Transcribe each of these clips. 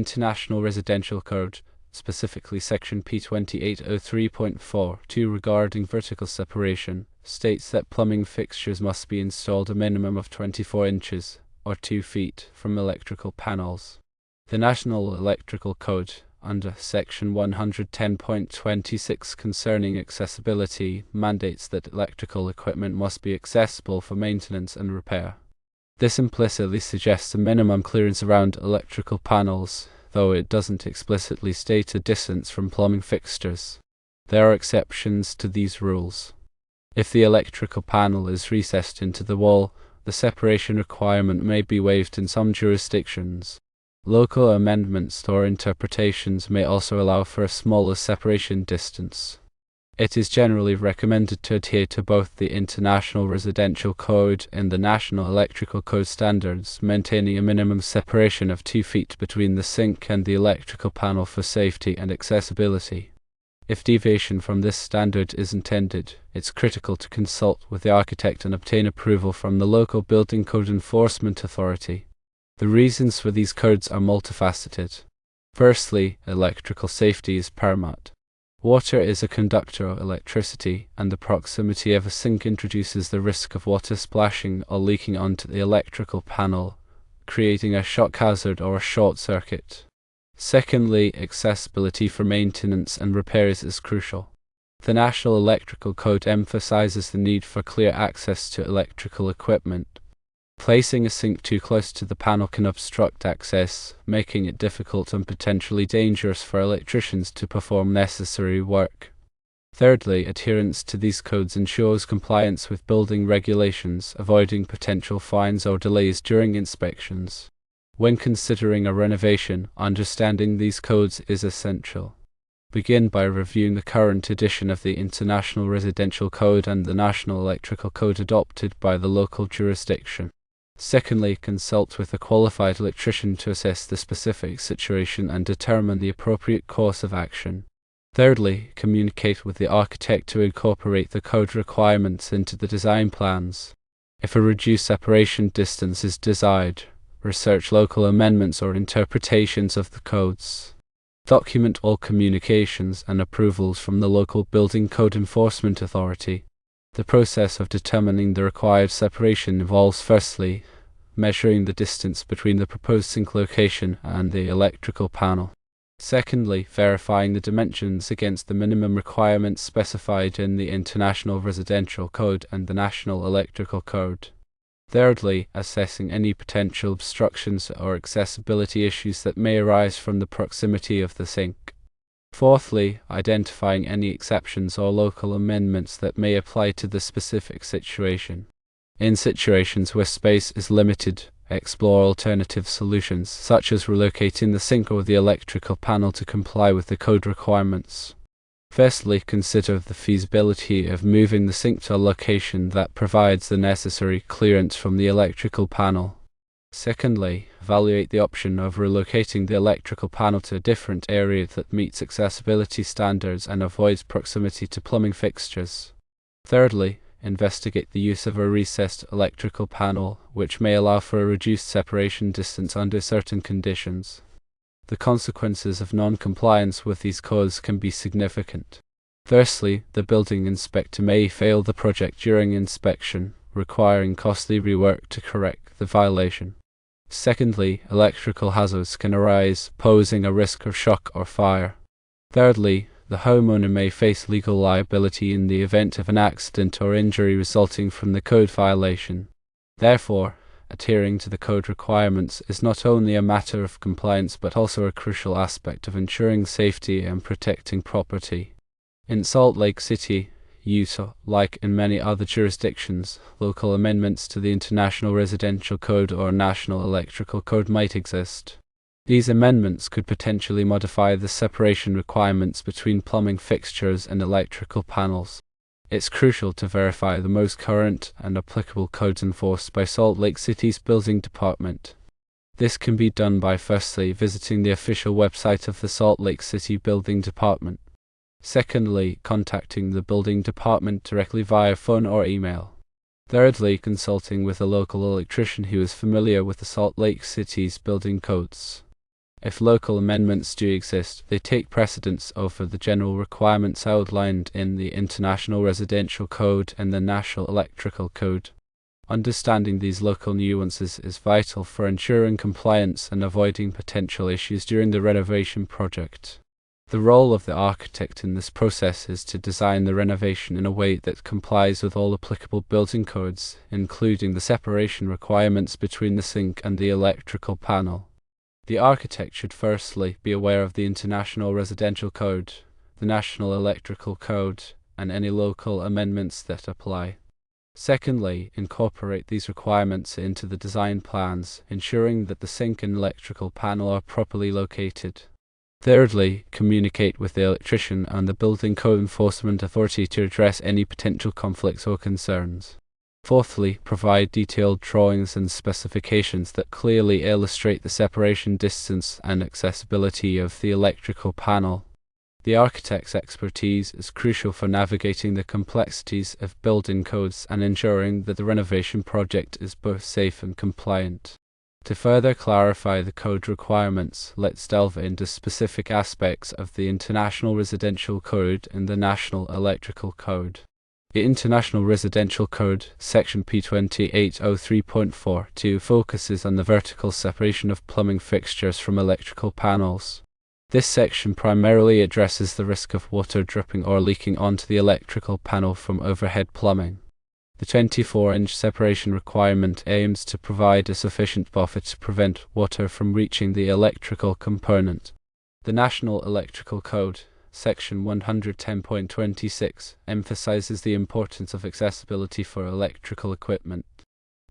International Residential Code, specifically Section P2803.42 regarding vertical separation, states that plumbing fixtures must be installed a minimum of 24 inches, or 2 feet, from electrical panels. The National Electrical Code, under Section 110.26 concerning accessibility, mandates that electrical equipment must be accessible for maintenance and repair. This implicitly suggests a minimum clearance around electrical panels, though it doesn't explicitly state a distance from plumbing fixtures. There are exceptions to these rules. If the electrical panel is recessed into the wall, the separation requirement may be waived in some jurisdictions. Local amendments or interpretations may also allow for a smaller separation distance. It is generally recommended to adhere to both the International Residential Code and the National Electrical Code standards, maintaining a minimum separation of 2 feet between the sink and the electrical panel for safety and accessibility. If deviation from this standard is intended, it's critical to consult with the architect and obtain approval from the local building code enforcement authority. The reasons for these codes are multifaceted. Firstly, electrical safety is paramount. Water is a conductor of electricity, and the proximity of a sink introduces the risk of water splashing or leaking onto the electrical panel, creating a shock hazard or a short circuit. Secondly, accessibility for maintenance and repairs is crucial. The National Electrical Code emphasizes the need for clear access to electrical equipment. Placing a sink too close to the panel can obstruct access, making it difficult and potentially dangerous for electricians to perform necessary work. Thirdly, adherence to these codes ensures compliance with building regulations, avoiding potential fines or delays during inspections. When considering a renovation, understanding these codes is essential. Begin by reviewing the current edition of the International Residential Code and the National Electrical Code adopted by the local jurisdiction. Secondly, consult with a qualified electrician to assess the specific situation and determine the appropriate course of action. Thirdly, communicate with the architect to incorporate the code requirements into the design plans. If a reduced separation distance is desired, research local amendments or interpretations of the codes. Document all communications and approvals from the local building code enforcement authority. The process of determining the required separation involves firstly, measuring the distance between the proposed sink location and the electrical panel. Secondly, verifying the dimensions against the minimum requirements specified in the International Residential Code and the National Electrical Code. Thirdly, assessing any potential obstructions or accessibility issues that may arise from the proximity of the sink. Fourthly, identifying any exceptions or local amendments that may apply to the specific situation. In situations where space is limited, explore alternative solutions, such as relocating the sink or the electrical panel to comply with the code requirements. Firstly, consider the feasibility of moving the sink to a location that provides the necessary clearance from the electrical panel. Secondly, evaluate the option of relocating the electrical panel to a different area that meets accessibility standards and avoids proximity to plumbing fixtures. Thirdly, investigate the use of a recessed electrical panel, which may allow for a reduced separation distance under certain conditions. The consequences of non-compliance with these codes can be significant. Firstly, the building inspector may fail the project during inspection, requiring costly rework to correct the violation. Secondly, electrical hazards can arise, posing a risk of shock or fire. Thirdly, the homeowner may face legal liability in the event of an accident or injury resulting from the code violation. Therefore, adhering to the code requirements is not only a matter of compliance but also a crucial aspect of ensuring safety and protecting property. In Salt Lake City, Utah, like in many other jurisdictions, local amendments to the International Residential Code or National Electrical Code might exist. These amendments could potentially modify the separation requirements between plumbing fixtures and electrical panels. It's crucial to verify the most current and applicable codes enforced by Salt Lake City's building department. This can be done by firstly visiting the official website of the Salt Lake City Building Department. Secondly, contacting the building department directly via phone or email. Thirdly, consulting with a local electrician who is familiar with the Salt Lake City's building codes. If local amendments do exist, they take precedence over the general requirements outlined in the International Residential Code and the National Electrical Code. Understanding these local nuances is vital for ensuring compliance and avoiding potential issues during the renovation project. The role of the architect in this process is to design the renovation in a way that complies with all applicable building codes, including the separation requirements between the sink and the electrical panel. The architect should firstly be aware of the International Residential Code, the National Electrical Code, and any local amendments that apply. Secondly, incorporate these requirements into the design plans, ensuring that the sink and electrical panel are properly located. Thirdly, communicate with the electrician and the Building Code Enforcement Authority to address any potential conflicts or concerns. Fourthly, provide detailed drawings and specifications that clearly illustrate the separation distance and accessibility of the electrical panel. The architect's expertise is crucial for navigating the complexities of building codes and ensuring that the renovation project is both safe and compliant. To further clarify the code requirements, let's delve into specific aspects of the International Residential Code and the National Electrical Code. The International Residential Code, Section P2803.42, focuses on the vertical separation of plumbing fixtures from electrical panels. This section primarily addresses the risk of water dripping or leaking onto the electrical panel from overhead plumbing. The 24-inch separation requirement aims to provide a sufficient buffer to prevent water from reaching the electrical component. The National Electrical Code, Section 110.26, emphasizes the importance of accessibility for electrical equipment.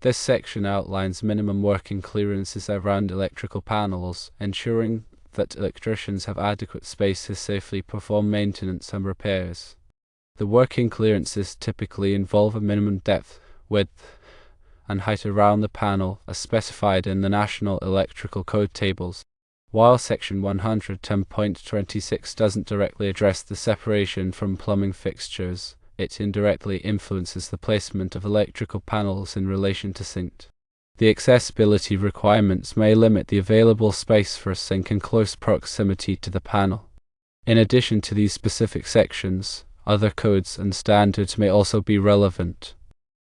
This section outlines minimum working clearances around electrical panels, ensuring that electricians have adequate space to safely perform maintenance and repairs. The working clearances typically involve a minimum depth, width, and height around the panel as specified in the National Electrical Code tables. While Section 110.26 doesn't directly address the separation from plumbing fixtures, it indirectly influences the placement of electrical panels in relation to sinks. The accessibility requirements may limit the available space for a sink in close proximity to the panel. In addition to these specific sections, other codes and standards may also be relevant.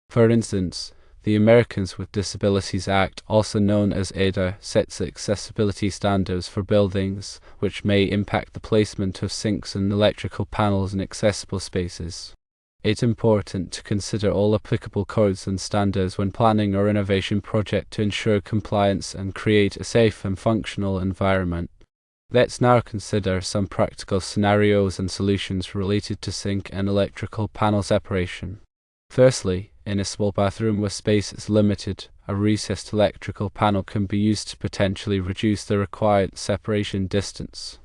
For instance, the Americans with Disabilities Act, also known as ADA, sets accessibility standards for buildings, which may impact the placement of sinks and electrical panels in accessible spaces. It's important to consider all applicable codes and standards when planning a renovation project to ensure compliance and create a safe and functional environment. Let's now consider some practical scenarios and solutions related to sink and electrical panel separation. Firstly, in a small bathroom where space is limited, a recessed electrical panel can be used to potentially reduce the required separation distance.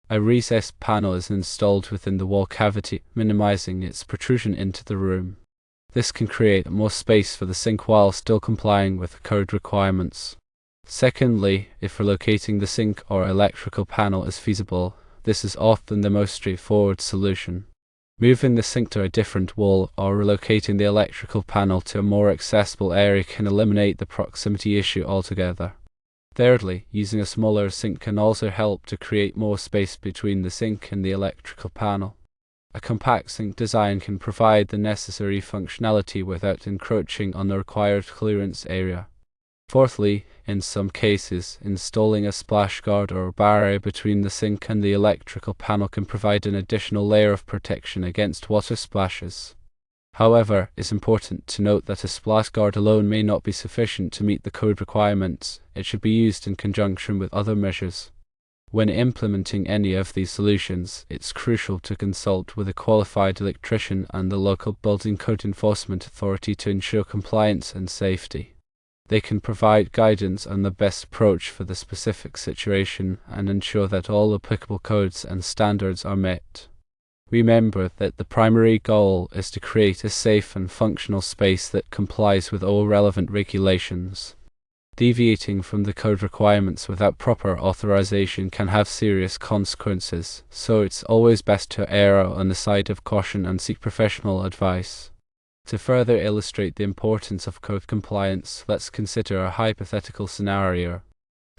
A recessed panel is installed within the wall cavity, minimizing its protrusion into the room. This can create more space for the sink while still complying with code requirements. Secondly, if relocating the sink or electrical panel is feasible, this is often the most straightforward solution. Moving the sink to a different wall or relocating the electrical panel to a more accessible area can eliminate the proximity issue altogether. Thirdly, using a smaller sink can also help to create more space between the sink and the electrical panel. A compact sink design can provide the necessary functionality without encroaching on the required clearance area. Fourthly, in some cases, installing a splash guard or barrier between the sink and the electrical panel can provide an additional layer of protection against water splashes. However, it's important to note that a splash guard alone may not be sufficient to meet the code requirements. It should be used in conjunction with other measures. When implementing any of these solutions, it's crucial to consult with a qualified electrician and the local Building Code Enforcement Authority to ensure compliance and safety. They can provide guidance on the best approach for the specific situation and ensure that all applicable codes and standards are met. Remember that the primary goal is to create a safe and functional space that complies with all relevant regulations. Deviating from the code requirements without proper authorization can have serious consequences, so it's always best to err on the side of caution and seek professional advice. To further illustrate the importance of code compliance, let's consider a hypothetical scenario.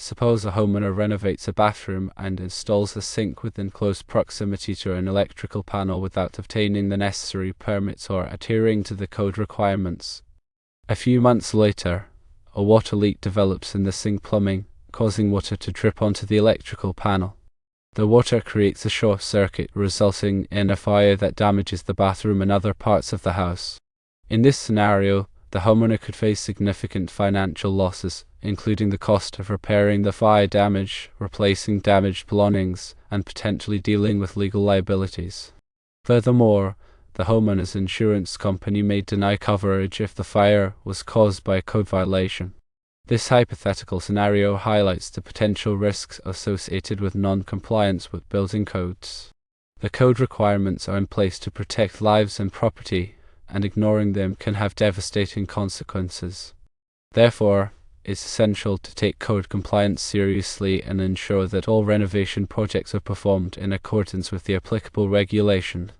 Suppose a homeowner renovates a bathroom and installs a sink within close proximity to an electrical panel without obtaining the necessary permits or adhering to the code requirements. A few months later, a water leak develops in the sink plumbing, causing water to drip onto the electrical panel. The water creates a short circuit, resulting in a fire that damages the bathroom and other parts of the house. In this scenario, the homeowner could face significant financial losses, including the cost of repairing the fire damage, replacing damaged belongings, and potentially dealing with legal liabilities. Furthermore, the homeowner's insurance company may deny coverage if the fire was caused by a code violation. This hypothetical scenario highlights the potential risks associated with non-compliance with building codes. The code requirements are in place to protect lives and property, and ignoring them can have devastating consequences. Therefore, it's essential to take code compliance seriously and ensure that all renovation projects are performed in accordance with the applicable regulation.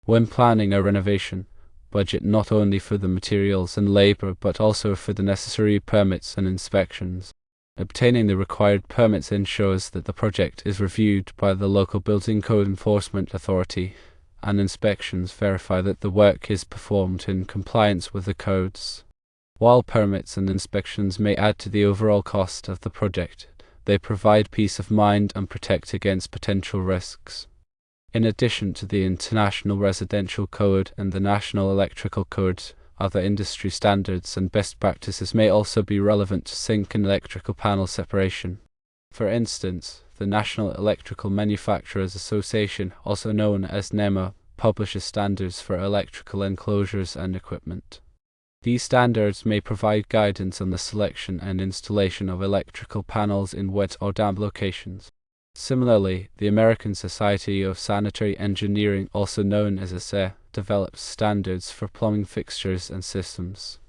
When planning a renovation, budget not only for the materials and labor but also for the necessary permits and inspections. Obtaining the required permits ensures that the project is reviewed by the local building code enforcement authority, and inspections verify that the work is performed in compliance with the codes. While permits and inspections may add to the overall cost of the project, they provide peace of mind and protect against potential risks. In addition to the International Residential Code and the National Electrical Code, other industry standards and best practices may also be relevant to sink and electrical panel separation. For instance, the National Electrical Manufacturers Association, also known as NEMA, publishes standards for electrical enclosures and equipment. These standards may provide guidance on the selection and installation of electrical panels in wet or damp locations. Similarly, the American Society of Sanitary Engineering, also known as ASE, develops standards for plumbing fixtures and systems.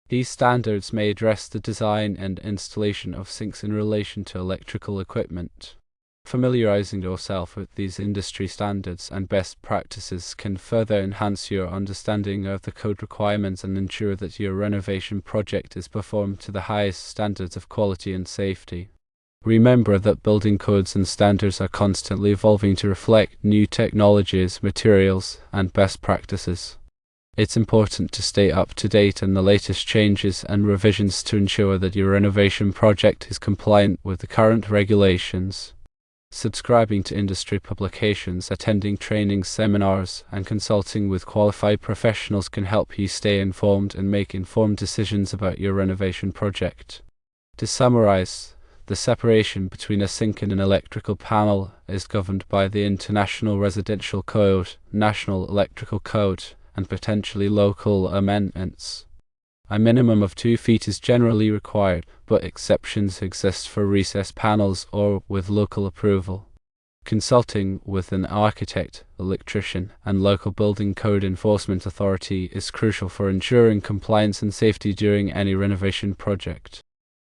These standards may address the design and installation of sinks in relation to electrical equipment. Familiarizing yourself with these industry standards and best practices can further enhance your understanding of the code requirements and ensure that your renovation project is performed to the highest standards of quality and safety. Remember that building codes and standards are constantly evolving to reflect new technologies, materials, and best practices. It's important to stay up to date on the latest changes and revisions to ensure that your renovation project is compliant with the current regulations. Subscribing to industry publications, attending training seminars, and consulting with qualified professionals can help you stay informed and make informed decisions about your renovation project. To summarize, the separation between a sink and an electrical panel is governed by the International Residential Code, National Electrical Code, and potentially local amendments. A minimum of 2 feet is generally required, but exceptions exist for recessed panels or with local approval. Consulting with an architect, electrician, and local building code enforcement authority is crucial for ensuring compliance and safety during any renovation project.